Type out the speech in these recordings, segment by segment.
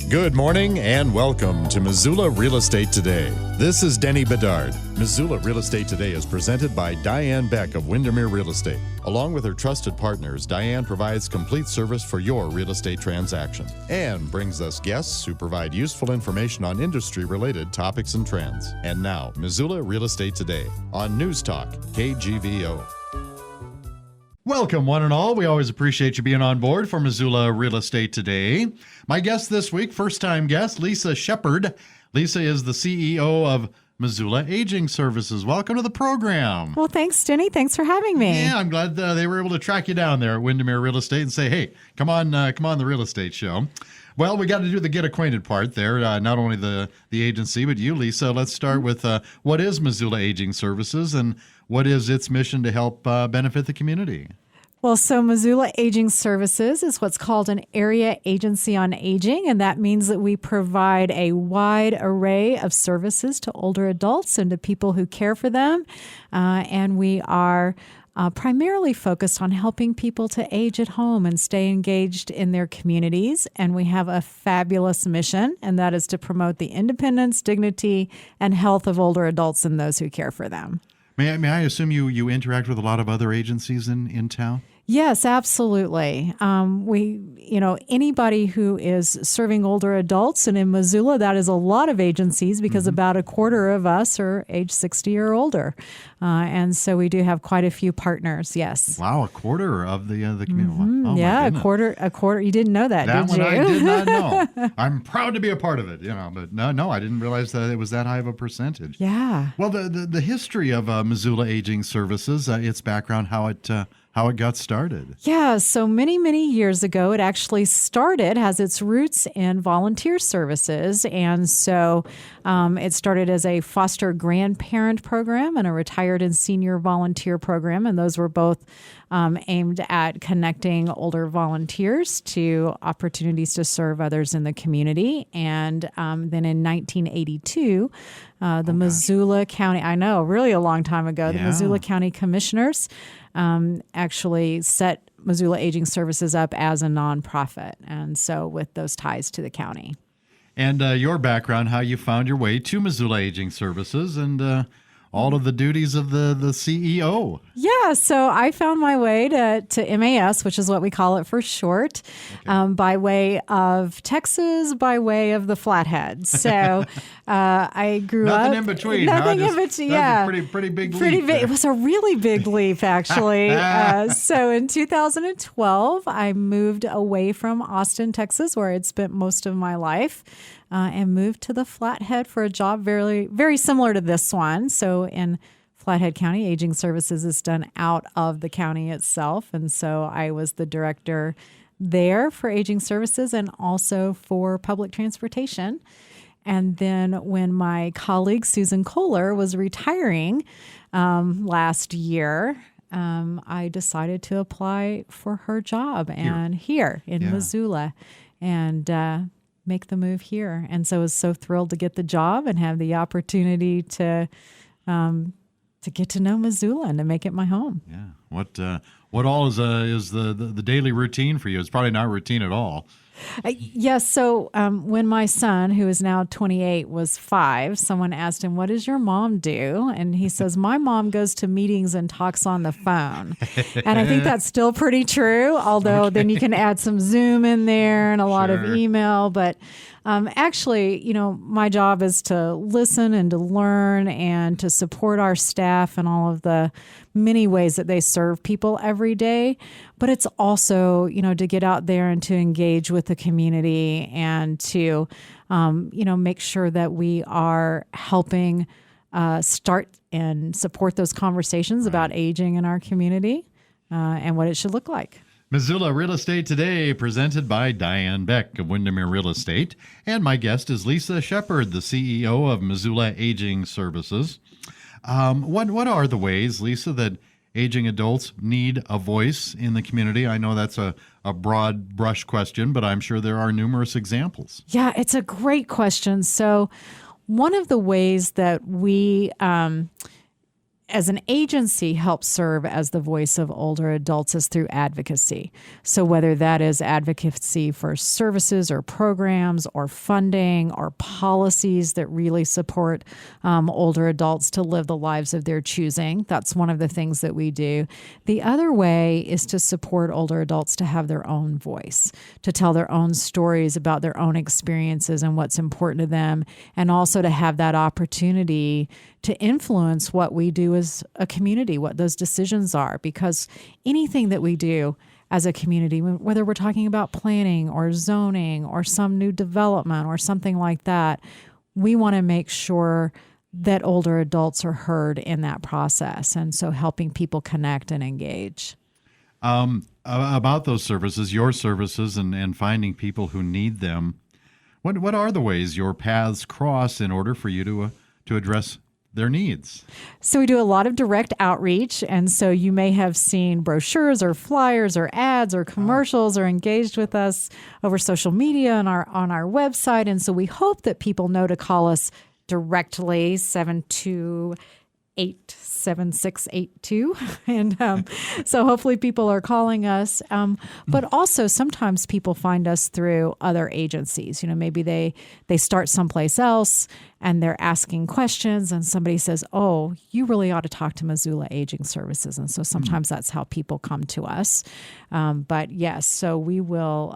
Good morning and welcome to Missoula Real Estate Today. This is Denny Bedard. Missoula Real Estate Today is presented by Diane Beck of Windermere Real Estate. Along with her trusted partners, Diane provides complete service for your real estate transaction and brings us guests who provide useful information on industry-related topics and trends. And now, Missoula Real Estate Today on News Talk, KGVO. Welcome, one and all. We always appreciate you being on board for Missoula Real Estate Today. My guest this week, first-time guest, Lisa Sheppard. Lisa is the CEO of Missoula Aging Services. Welcome to the program. Well, thanks, Denny. Thanks for having me. Yeah, I'm glad they were able to track you down there at Windermere Real Estate and say, hey, come on the real estate show. Well, we got to do the get acquainted part there, not only the agency, but you, Lisa. Let's start with what is Missoula Aging Services and what is its mission to help benefit the community? Well, so Missoula Aging Services is what's called an area agency on aging, and that means that we provide a wide array of services to older adults and to people who care for them, and we are primarily focused on helping people to age at home and stay engaged in their communities. And we have a fabulous mission, and that is to promote the independence, dignity, and health of older adults and those who care for them. May I assume you interact with a lot of other agencies in town? Yes, absolutely. Anybody who is serving older adults, and in Missoula, that is a lot of agencies because about a quarter of us are age 60 or older. And so we do have quite a few partners, yes. Wow, a quarter of the community. Mm-hmm. Oh, yeah, a quarter. You didn't know that, did you? I did not know. I'm proud to be a part of it, but no, I didn't realize that it was that high of a percentage. Yeah. Well, the history of Missoula Aging Services, its background, how it got started. Yeah, so many years ago, it actually has its roots in volunteer services. And so it started as a foster grandparent program and a retired and senior volunteer program. And those were both aimed at connecting older volunteers to opportunities to serve others in the community. And then in 1982, Missoula County, I know, really a long time ago, the Missoula County Commissioners actually set Missoula Aging Services up as a nonprofit, and so with those ties to the county. And your background, how you found your way to Missoula Aging Services and all of the duties of the CEO. Yeah, so I found my way to MAS, which is what we call it for short, by way of Texas, by way of the Flatheads. So I grew up. Nothing in between. Nothing in between. Yeah, pretty big leap. Pretty big. It was a really big leap, actually. So in 2012, I moved away from Austin, Texas, where I'd spent most of my life. And moved to the Flathead for a job very, very similar to this one. So in Flathead County, Aging Services is done out of the county itself. And so I was the director there for Aging Services and also for public transportation. And then when my colleague Susan Kohler was retiring last year, I decided to apply for her job here in Missoula. And make the move here. And so I was so thrilled to get the job and have the opportunity to get to know Missoula and to make it my home. Yeah. What all is the daily routine for you? It's probably not routine at all. Yes. So when my son, who is now 28, was 5, someone asked him, "What does your mom do?" And he says, "My mom goes to meetings and talks on the phone." And I think that's still pretty true, although then you can add some Zoom in there and a lot of email. But actually, my job is to listen and to learn and to support our staff and all of the many ways that they serve people every day. But it's also, to get out there and to engage with the community and to, make sure that we are helping start and support those conversations about aging in our community and what it should look like. Missoula Real Estate Today, presented by Diane Beck of Windermere Real Estate. And my guest is Lisa Sheppard, the CEO of Missoula Aging Services. What are the ways, Lisa, that aging adults need a voice in the community? I know that's a broad brush question, but I'm sure there are numerous examples. Yeah, it's a great question. So one of the ways that we as an agency, help serve as the voice of older adults is through advocacy. So whether that is advocacy for services or programs or funding or policies that really support older adults to live the lives of their choosing, that's one of the things that we do. The other way is to support older adults to have their own voice, to tell their own stories about their own experiences and what's important to them, and also to have that opportunity to influence what we do as a community, what those decisions are. Because anything that we do as a community, whether we're talking about planning or zoning or some new development or something like that, we want to make sure that older adults are heard in that process. And so helping people connect and engage. About those services, your services, and finding people who need them, what are the ways your paths cross in order for you to address their needs? So we do a lot of direct outreach. And so you may have seen brochures or flyers or ads or commercials or engaged with us over social media and on our website. And so we hope that people know to call us directly, 728-7682. And so hopefully people are calling us. But also sometimes people find us through other agencies. Maybe they start someplace else and they're asking questions and somebody says, oh, you really ought to talk to Missoula Aging Services. And so sometimes that's how people come to us. But yes, so we will,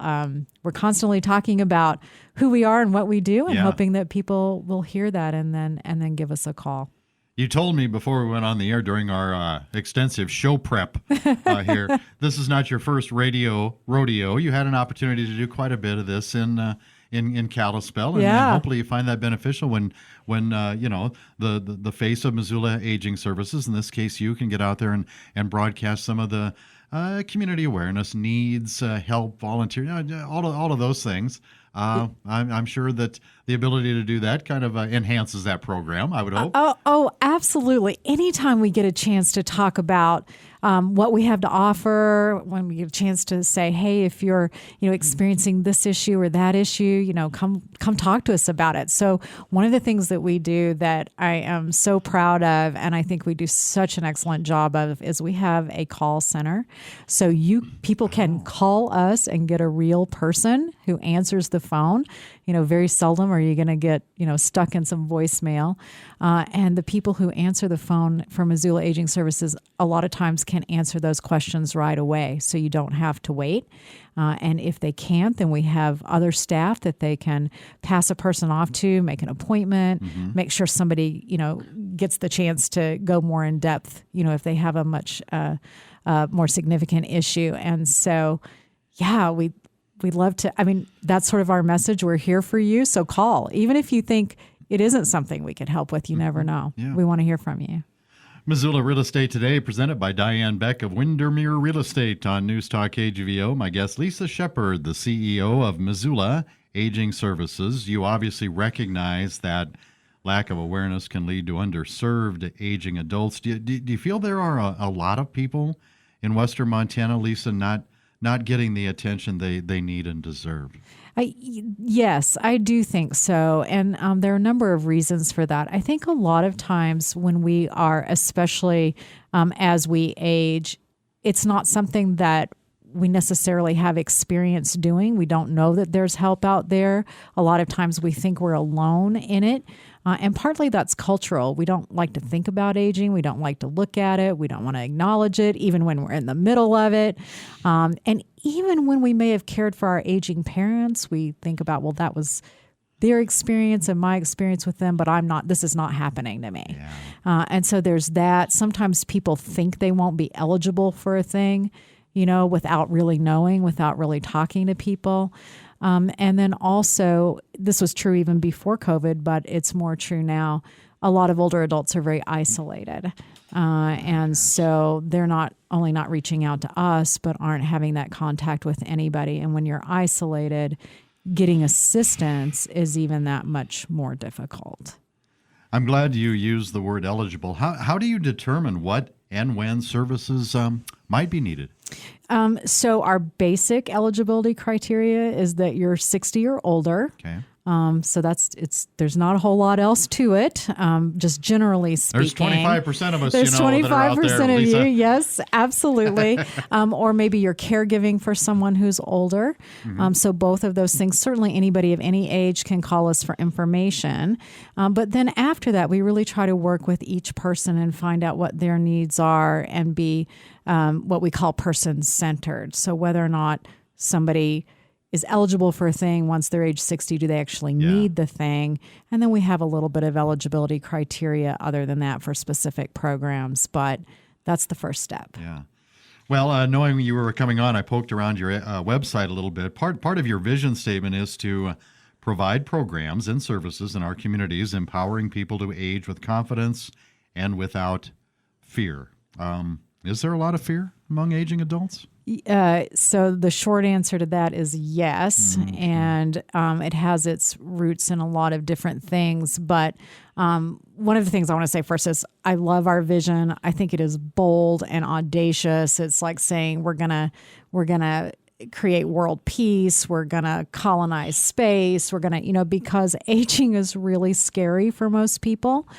we're constantly talking about who we are and what we do and hoping that people will hear that and then give us a call. You told me before we went on the air during our extensive show prep here, this is not your first radio rodeo. You had an opportunity to do quite a bit of this in Kalispell, and hopefully you find that beneficial when the face of Missoula Aging Services, in this case, you can get out there and broadcast some of the community awareness, needs, help, volunteer, all of those things. I'm sure that the ability to do that kind of enhances that program, I would hope. Oh, absolutely. Anytime we get a chance to talk about what we have to offer, when we get a chance to say, hey, if you're experiencing this issue or that issue, come talk to us about it. So one of the things that we do that I am so proud of, and I think we do such an excellent job of, is we have a call center. So people can call us and get a real person who answers the phone. Very seldom are you going to get, stuck in some voicemail. And the people who answer the phone for Missoula Aging Services a lot of times can answer those questions right away, so you don't have to wait. And if they can't, then we have other staff that they can pass a person off to, make an appointment, make sure somebody, gets the chance to go more in depth, if they have a much more significant issue. And so, we'd love to. That's sort of our message. We're here for you. So call. Even if you think it isn't something we could help with, you never know. Yeah. We want to hear from you. Missoula Real Estate Today, presented by Diane Beck of Windermere Real Estate on News Talk KGVO. My guest, Lisa Sheppard, the CEO of Missoula Aging Services. You obviously recognize that lack of awareness can lead to underserved aging adults. Do you feel there are a lot of people in Western Montana, Lisa, not getting the attention they need and deserve? Yes, I do think so. And there are a number of reasons for that. I think a lot of times when we are, especially as we age, it's not something that we necessarily have experience doing. We don't know that there's help out there. A lot of times we think we're alone in it. And partly that's cultural. We don't like to think about aging. We don't like to look at it. We don't want to acknowledge it, even when we're in the middle of it. And even when we may have cared for our aging parents, we think about, well, that was their experience and my experience with them, but this is not happening to me. Yeah. And so there's that. Sometimes people think they won't be eligible for a thing, without really knowing, without really talking to people. And then also, this was true even before COVID, but it's more true now. A lot of older adults are very isolated. And so they're not only not reaching out to us, but aren't having that contact with anybody. And when you're isolated, getting assistance is even that much more difficult. I'm glad you used the word eligible. How do you determine what and when services might be needed? So our basic eligibility criteria is that you're 60 or older. Okay. So there's not a whole lot else to it. Just generally speaking, there's 25% of us, there's that are out there, 25% of you. Lisa. Yes, absolutely. Or maybe you're caregiving for someone who's older. So both of those things, certainly anybody of any age can call us for information. But then after that, we really try to work with each person and find out what their needs are and be what we call person-centered. So whether or not somebody is eligible for a thing once they're age 60, do they actually need the thing? And then we have a little bit of eligibility criteria other than that for specific programs, but that's the first step. Yeah. Well, knowing you were coming on, I poked around your website a little bit. Part of your vision statement is to provide programs and services in our communities, empowering people to age with confidence and without fear. Is there a lot of fear among aging adults? So the short answer to that is yes. And it has its roots in a lot of different things. But one of the things I want to say first is I love our vision. I think it is bold and audacious. It's like saying we're gonna create world peace. We're gonna colonize space. We're gonna, because aging is really scary for most people.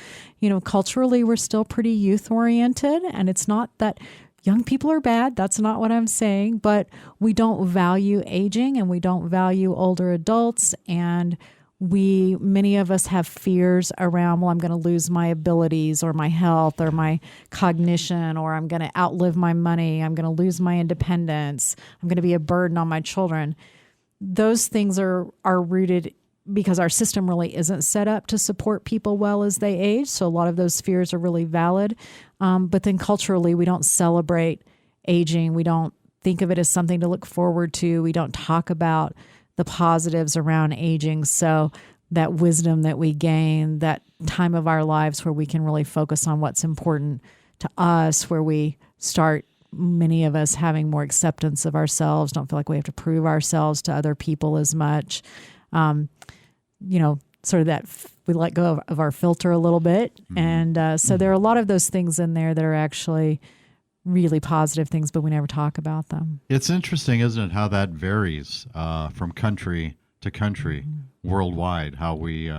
Culturally, we're still pretty youth oriented, and it's not that young people are bad. That's not what I'm saying, but we don't value aging and we don't value older adults. And many of us have fears around, well, I'm going to lose my abilities or my health or my cognition, or I'm going to outlive my money. I'm going to lose my independence. I'm going to be a burden on my children. Those things are rooted because our system really isn't set up to support people well as they age. So a lot of those fears are really valid. But then culturally, we don't celebrate aging. We don't think of it as something to look forward to. We don't talk about the positives around aging. So that wisdom that we gain, that time of our lives where we can really focus on what's important to us, where we start, many of us, having more acceptance of ourselves, don't feel like we have to prove ourselves to other people as much. Sort of that we let go of our filter a little bit. And so there are a lot of those things in there that are actually really positive things, but we never talk about them. It's interesting, isn't it, how that varies from country to country worldwide, how we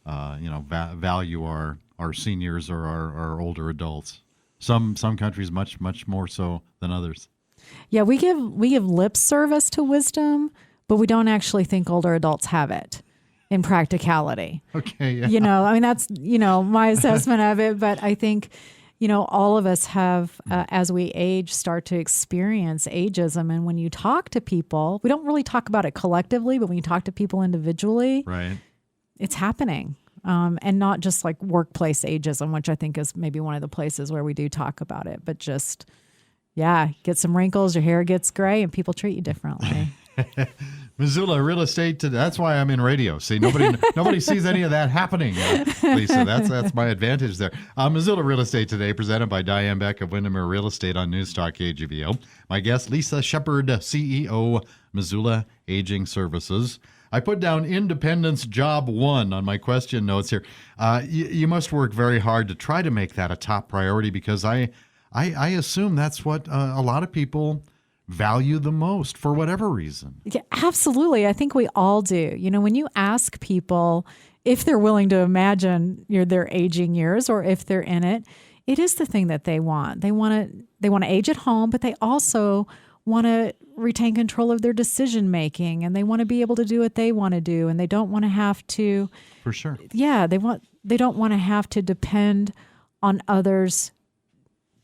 value our seniors or our older adults. Some countries much more so than others. Yeah, we give lip service to wisdom, but we don't actually think older adults have it in practicality. Okay. Yeah. That's, my assessment of it. But I think, all of us have, as we age, start to experience ageism. And when you talk to people, we don't really talk about it collectively, but when you talk to people individually, right, it's happening. And not just like workplace ageism, which I think is maybe one of the places where we do talk about it, but just, get some wrinkles, your hair gets gray, and people treat you differently. Missoula real estate today. That's why I'm in radio. See, nobody sees any of that happening, Lisa. That's my advantage there. Missoula real estate today, presented by Diane Beck of Windermere Real Estate on News Talk KGVO. My guest, Lisa Sheppard, CEO, Missoula Aging Services. I put down Independence Job 1 on my question notes here. You must work very hard to try to make that a top priority, because I assume that's what a lot of people value the most for whatever reason. Yeah, absolutely. I think we all do. When you ask people if they're willing to imagine their aging years or if they're in it, it is the thing that they want. They want to age at home, but they also want to retain control of their decision making, and they want to be able to do what they want to do, and they don't want to have to. For sure. Yeah, they don't want to have to depend on others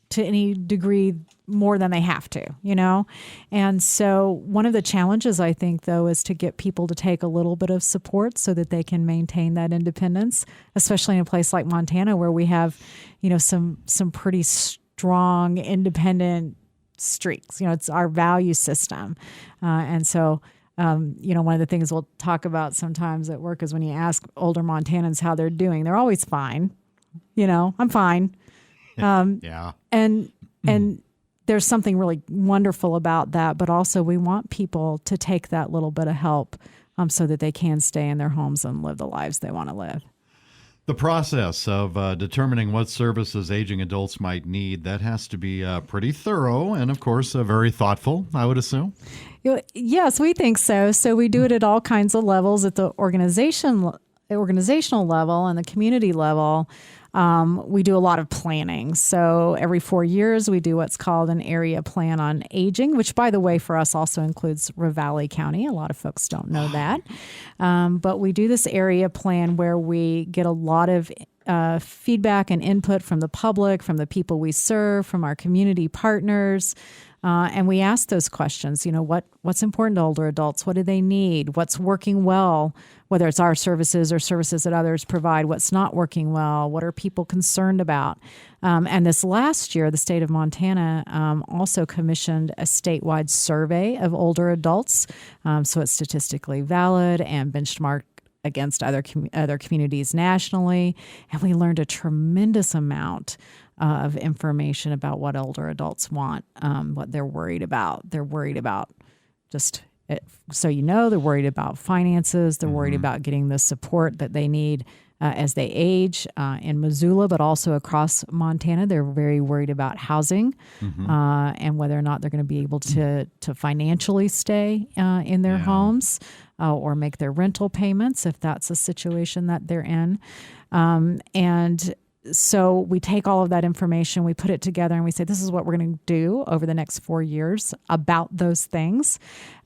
to any degree more than they have to, And so one of the challenges, I think, though, is to get people to take a little bit of support so that they can maintain that independence, especially in a place like Montana, where we have, some pretty strong independent streaks. It's our value system. And so, one of the things we'll talk about sometimes at work is when you ask older Montanans how they're doing, they're always fine. I'm fine. Yeah. And there's something really wonderful about that, but also we want people to take that little bit of help so that they can stay in their homes and live the lives they want to live. The process of determining what services aging adults might need, that has to be pretty thorough and, of course, very thoughtful, I would assume. Yes, we think so. So we do it at all kinds of levels, at the organizational level and the community level. We do a lot of planning. So every 4 years, we do what's called an area plan on aging, which, by the way, for us also includes Ravalli County. A lot of folks don't know that. But we do this area plan where we get a lot of feedback and input from the public, from the people we serve, from our community partners. And we ask those questions, what's important to older adults? What do they need? What's working well, whether it's our services or services that others provide? What's not working well? What are people concerned about? And this last year, the state of Montana also commissioned a statewide survey of older adults. So it's statistically valid and benchmarked against other communities nationally. And we learned a tremendous amount of information about what older adults want, what they're worried about. They're worried about they're worried about finances. They're worried about getting the support that they need as they age in Missoula, but also across Montana. They're very worried about housing and whether or not they're going to be able to financially stay in their homes or make their rental payments if that's a situation that they're in. And so we take all of that information, we put it together, and we say, this is what we're going to do over the next 4 years about those things.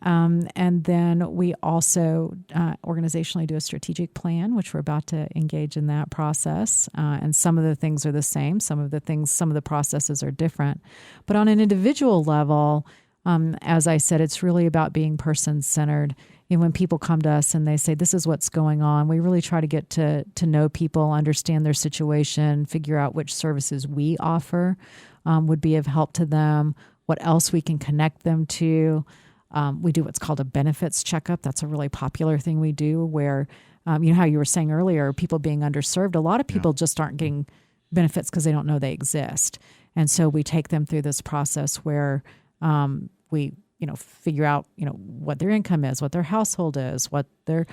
And then we also organizationally do a strategic plan, which we're about to engage in that process. And some of the things are the same. Some of the processes are different. But on an individual level, as I said, it's really about being person-centered. And when people come to us and they say, this is what's going on, we really try to get to know people, understand their situation, figure out which services we offer would be of help to them, what else we can connect them to. We do what's called a benefits checkup. That's a really popular thing we do where, how you were saying earlier, people being underserved. A lot of people just aren't getting benefits because they don't know they exist. And so we take them through this process where we figure out, what their income is, what their household is, what their,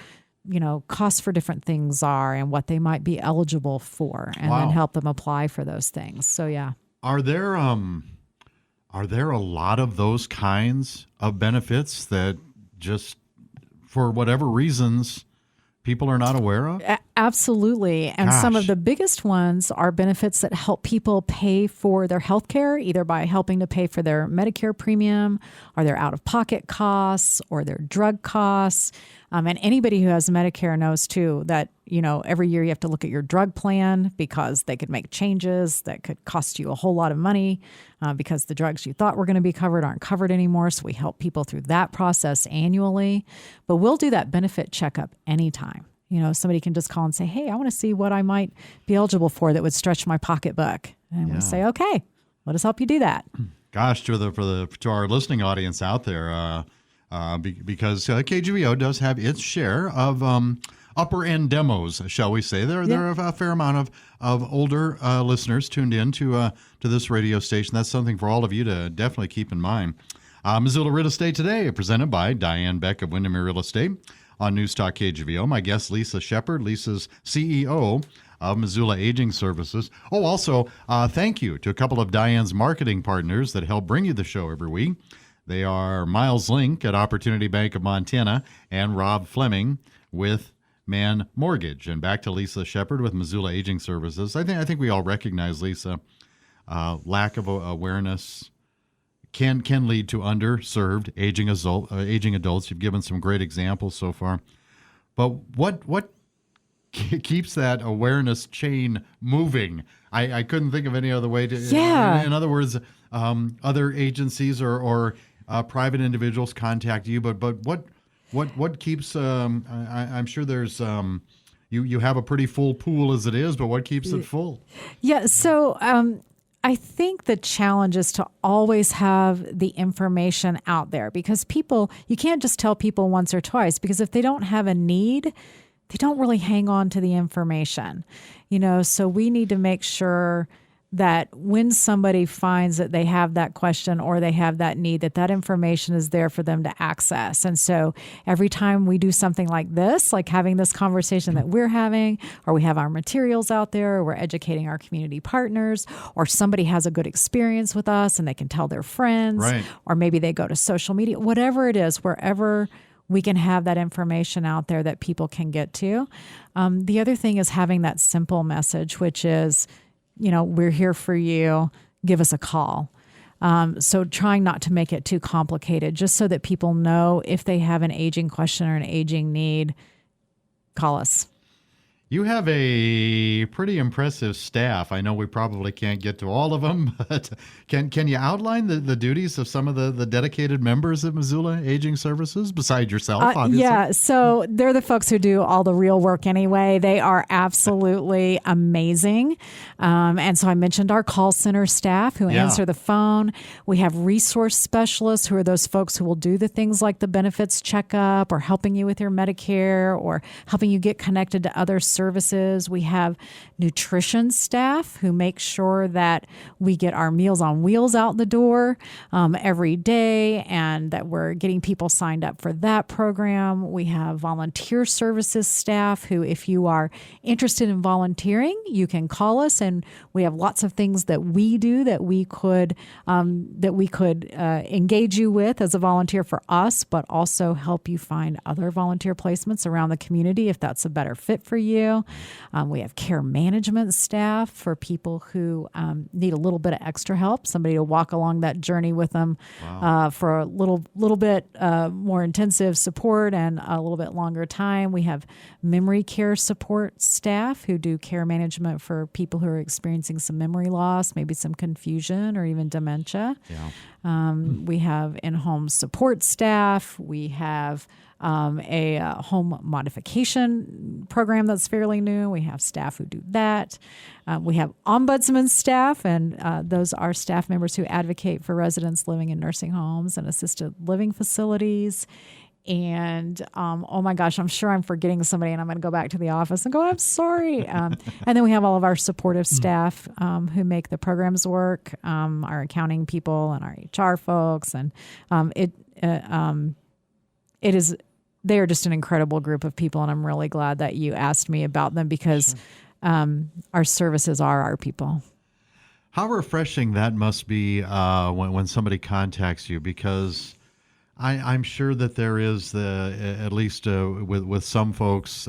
costs for different things are, and what they might be eligible for, and then help them apply for those things. So, yeah. Are there a lot of those kinds of benefits that just, for whatever reasons, people are not aware of? Absolutely. And some of the biggest ones are benefits that help people pay for their health care, either by helping to pay for their Medicare premium or their out-of-pocket costs or their drug costs. And anybody who has Medicare knows, too, that, every year you have to look at your drug plan because they could make changes that could cost you a whole lot of money because the drugs you thought were going to be covered aren't covered anymore. So we help people through that process annually. But we'll do that benefit checkup anytime. Somebody can just call and say, hey, I want to see what I might be eligible for that would stretch my pocketbook. And we say, okay, let us help you do that. Gosh, to our listening audience out there, because KGVO does have its share of upper end demos, shall we say? There are a fair amount of older listeners tuned in to this radio station. That's something for all of you to definitely keep in mind. Missoula Real Estate Today, presented by Diane Beck of Windermere Real Estate on News Talk KGVO. My guest, Lisa Sheppard. Lisa's CEO of Missoula Aging Services. Oh, also, thank you to a couple of Diane's marketing partners that help bring you the show every week. They are Miles Link at Opportunity Bank of Montana and Rob Fleming with Man Mortgage. And back to Lisa Sheppard with Missoula Aging Services. I think we all recognize, Lisa, lack of awareness can lead to underserved aging adults. You've given some great examples so far. But what keeps that awareness chain moving? I couldn't think of any other way to. Yeah. In other words, other agencies or private individuals contact you. But what keeps? I'm sure there's. You have a pretty full pool as it is, but what keeps it full? Yeah. So. I think the challenge is to always have the information out there because you can't just tell people once or twice because if they don't have a need, they don't really hang on to the information, so we need to make sure that when somebody finds that they have that question or they have that need, that information is there for them to access. And so every time we do something like this, like having this conversation that we're having, or we have our materials out there, or we're educating our community partners, or somebody has a good experience with us and they can tell their friends, Right. or maybe they go to social media, whatever it is, wherever we can have that information out there that people can get to. The other thing is having that simple message, which is, we're here for you. Give us a call. So trying not to make it too complicated, just so that people know if they have an aging question or an aging need, call us. You have a pretty impressive staff. I know we probably can't get to all of them, but can you outline the duties of some of the dedicated members of Missoula Aging Services, besides yourself, obviously? Yeah, so they're the folks who do all the real work anyway. They are absolutely amazing. And so I mentioned our call center staff who answer the phone. We have resource specialists who are those folks who will do the things like the benefits checkup, or helping you with your Medicare, or helping you get connected to other services. We have nutrition staff who make sure that we get our Meals on Wheels out the door every day, and that we're getting people signed up for that program. We have volunteer services staff who, if you are interested in volunteering, you can call us, and we have lots of things that we do that we could engage you with as a volunteer for us, but also help you find other volunteer placements around the community if that's a better fit for you. We have care management staff for people who need a little bit of extra help, somebody to walk along that journey with them for a little bit more intensive support and a little bit longer time. We have memory care support staff who do care management for people who are experiencing some memory loss, maybe some confusion or even dementia. We have in-home support staff. We have a home modification program that's fairly new. We have staff who do that. We have ombudsman staff, and those are staff members who advocate for residents living in nursing homes and assisted living facilities. And oh my gosh, I'm sure I'm forgetting somebody, and I'm going to go back to the office and go, I'm sorry. And then we have all of our supportive staff who make the programs work, our accounting people and our HR folks, and they are just an incredible group of people, and I'm really glad that you asked me about them, because our services are our people. How refreshing that must be when somebody contacts you, because I'm sure that there is at least with some folks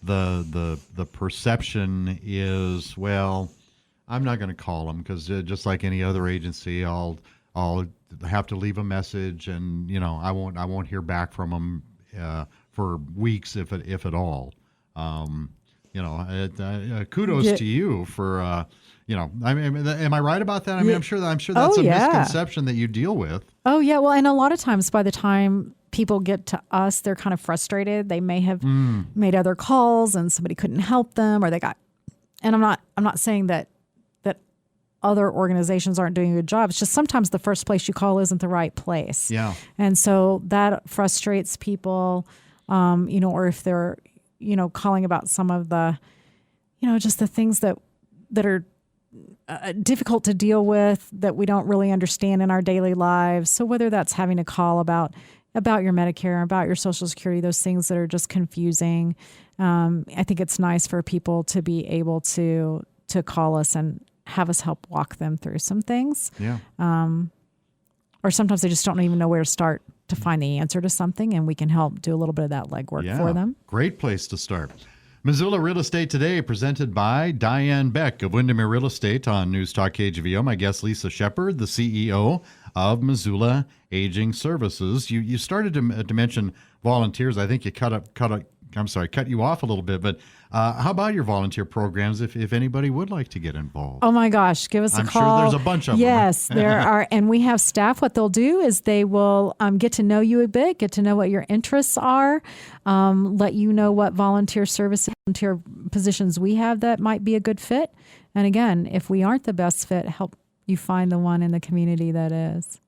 the perception is, well, I'm not going to call them because just like any other agency, I'll have to leave a message, and I won't hear back from them for weeks if at all. Kudos to you for I mean, am I right about that? I mean, I'm sure that's a misconception that you deal with. Oh yeah, well, and a lot of times by the time people get to us, they're kind of frustrated. They may have made other calls and somebody couldn't help them, or they got. And I'm not saying that other organizations aren't doing a good job. It's just sometimes the first place you call isn't the right place. Yeah. And so that frustrates people, or if they're, calling about some of the, just the things that are difficult to deal with that we don't really understand in our daily lives. So whether that's having to call about your Medicare, about your Social Security, those things that are just confusing. I think it's nice for people to be able to call us and have us help walk them through some things. Yeah. Or sometimes they just don't even know where to start to find the answer to something, and we can help do a little bit of that legwork for them. Great place to start. Missoula Real Estate Today, presented by Diane Beck of Windermere Real Estate on News Talk KGVO. My guest, Lisa Sheppard, the CEO of Missoula Aging Services. You started to mention volunteers. I think you cut you off a little bit, but how about your volunteer programs if anybody would like to get involved? Oh my gosh, give us a call. I'm sure there's a bunch of them. Yes, there are. And we have staff. What they'll do is they will get to know you a bit, get to know what your interests are, let you know what volunteer positions we have that might be a good fit. And again, if we aren't the best fit, help you find the one in the community that is.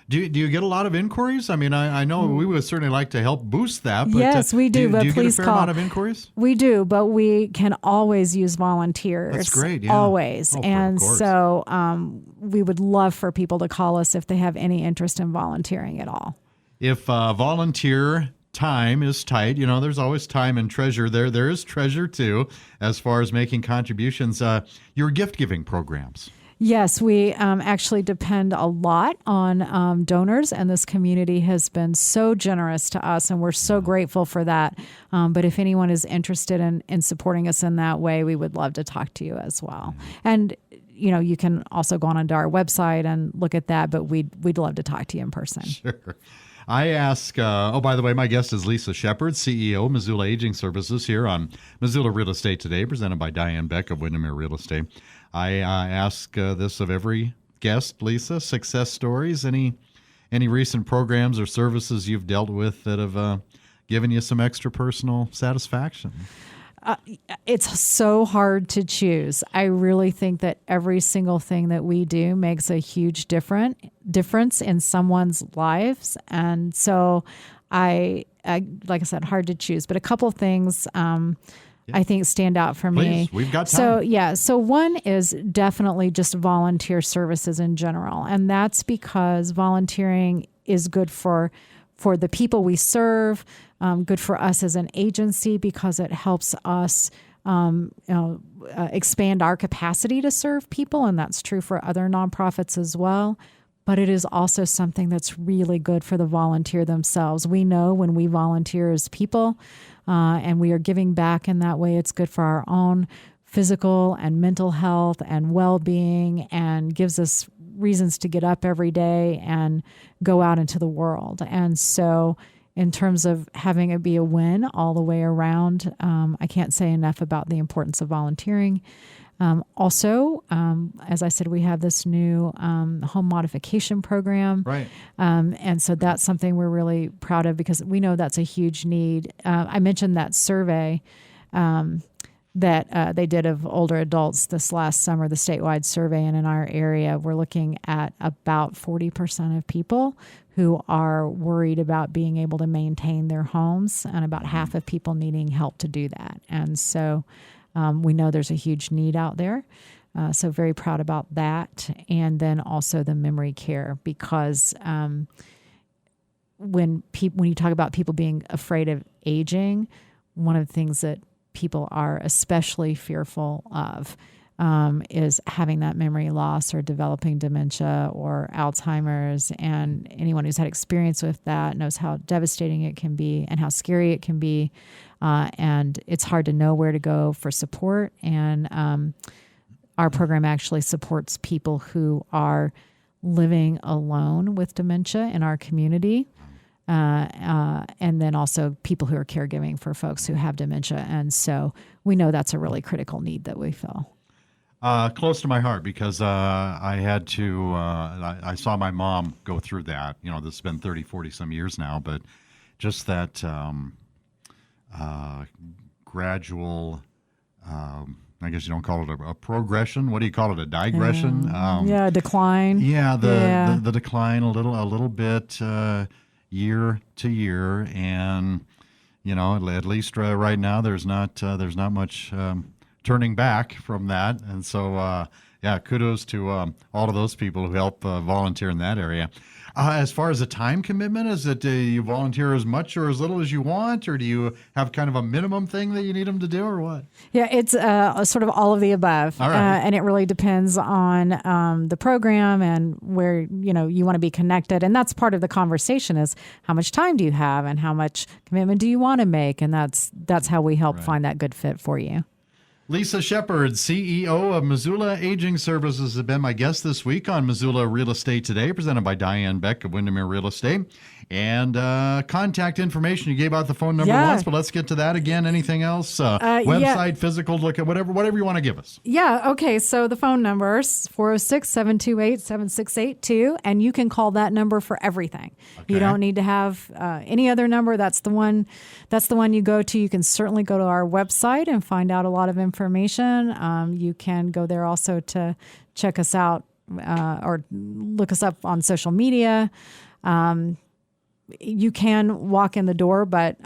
Do you get a lot of inquiries? I mean, I know we would certainly like to help boost that. But, yes, we do. But do you please get a fair call. amount of inquiries? We do, but we can always use volunteers. That's great. Yeah. Always. Oh, and of course. so we would love for people to call us if they have any interest in volunteering at all. If volunteer time is tight, there's always time and treasure there. There is treasure, too, as far as making contributions. Your gift-giving programs. Yes, we actually depend a lot on donors, and this community has been so generous to us, and we're so grateful for that. But if anyone is interested in supporting us in that way, we would love to talk to you as well. And you can also go on to our website and look at that, but we'd love to talk to you in person. Sure. I ask, by the way, my guest is Lisa Sheppard, CEO, Missoula Aging Services, here on Missoula Real Estate Today, presented by Diane Beck of Windermere Real Estate. I ask this of every guest, Lisa, success stories, any recent programs or services you've dealt with that have given you some extra personal satisfaction? It's so hard to choose. I really think that every single thing that we do makes a huge difference in someone's lives. And so I like I said, hard to choose, but a couple of things I think stand out for me. Please, we've got time. So one is definitely just volunteer services in general. And that's because volunteering is good for the people we serve, good for us as an agency because it helps us expand our capacity to serve people, and that's true for other nonprofits as well. But it is also something that's really good for the volunteer themselves. We know when we volunteer as people and we are giving back in that way, it's good for our own physical and mental health and well-being, and gives us reasons to get up every day and go out into the world. And so in terms of having it be a win all the way around, I can't say enough about the importance of volunteering. Also, as I said, we have this new home modification program. Right. And so that's something we're really proud of because we know that's a huge need. I mentioned that survey that they did of older adults this last summer, the statewide survey, and in our area, we're looking at about 40% of people who are worried about being able to maintain their homes, and about half of people needing help to do that. And so we know there's a huge need out there. So very proud about that. And then also the memory care, because when you talk about people being afraid of aging, one of the things that people are especially fearful of is having that memory loss or developing dementia or Alzheimer's. And anyone who's had experience with that knows how devastating it can be and how scary it can be. And it's hard to know where to go for support. And our program actually supports people who are living alone with dementia in our community. And then also people who are caregiving for folks who have dementia. And so we know that's a really critical need that we fill. Close to my heart because I had to, I saw my mom go through that. This has been 30, 40 some years now, but just that gradual, I guess you don't call it a progression. What do you call it? A digression? Decline. Yeah, the decline a little bit year to year, and at least right now there's not much turning back from that. And so kudos to all of those people who help volunteer in that area. As far as a time commitment, is it you volunteer as much or as little as you want, or do you have kind of a minimum thing that you need them to do, or what? Yeah, it's sort of all of the above. All right. And it really depends on the program and where you want to be connected. And that's part of the conversation is how much time do you have and how much commitment do you want to make? And that's how we help find that good fit for you. Lisa Sheppard, CEO of Missoula Aging Services, has been my guest this week on Missoula Real Estate Today, presented by Diane Beck of Windermere Real Estate. And contact information, you gave out the phone number once, but let's get to that again. Anything else? Website, physical, look at whatever you want to give us. Yeah, okay. So the phone number is 406-728-7682, and you can call that number for everything. Okay. You don't need to have any other number. That's the one you go to. You can certainly go to our website and find out a lot of information. You can go there also to check us out or look us up on social media. You can walk in the door, but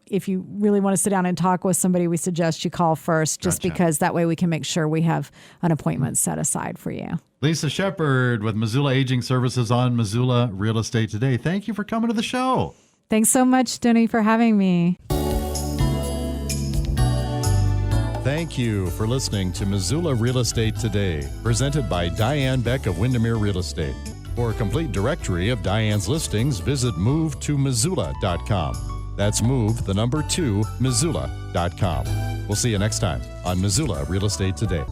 if you really want to sit down and talk with somebody, we suggest you call first, just because that way we can make sure we have an appointment set aside for you. Lisa Sheppard with Missoula Aging Services on Missoula Real Estate Today. Thank you for coming to the show. Thanks so much, Denny, for having me. Thank you for listening to Missoula Real Estate Today, presented by Diane Beck of Windermere Real Estate. For a complete directory of Diane's listings, visit move2missoula.com. That's move, the number 2, Missoula.com. We'll see you next time on Missoula Real Estate Today.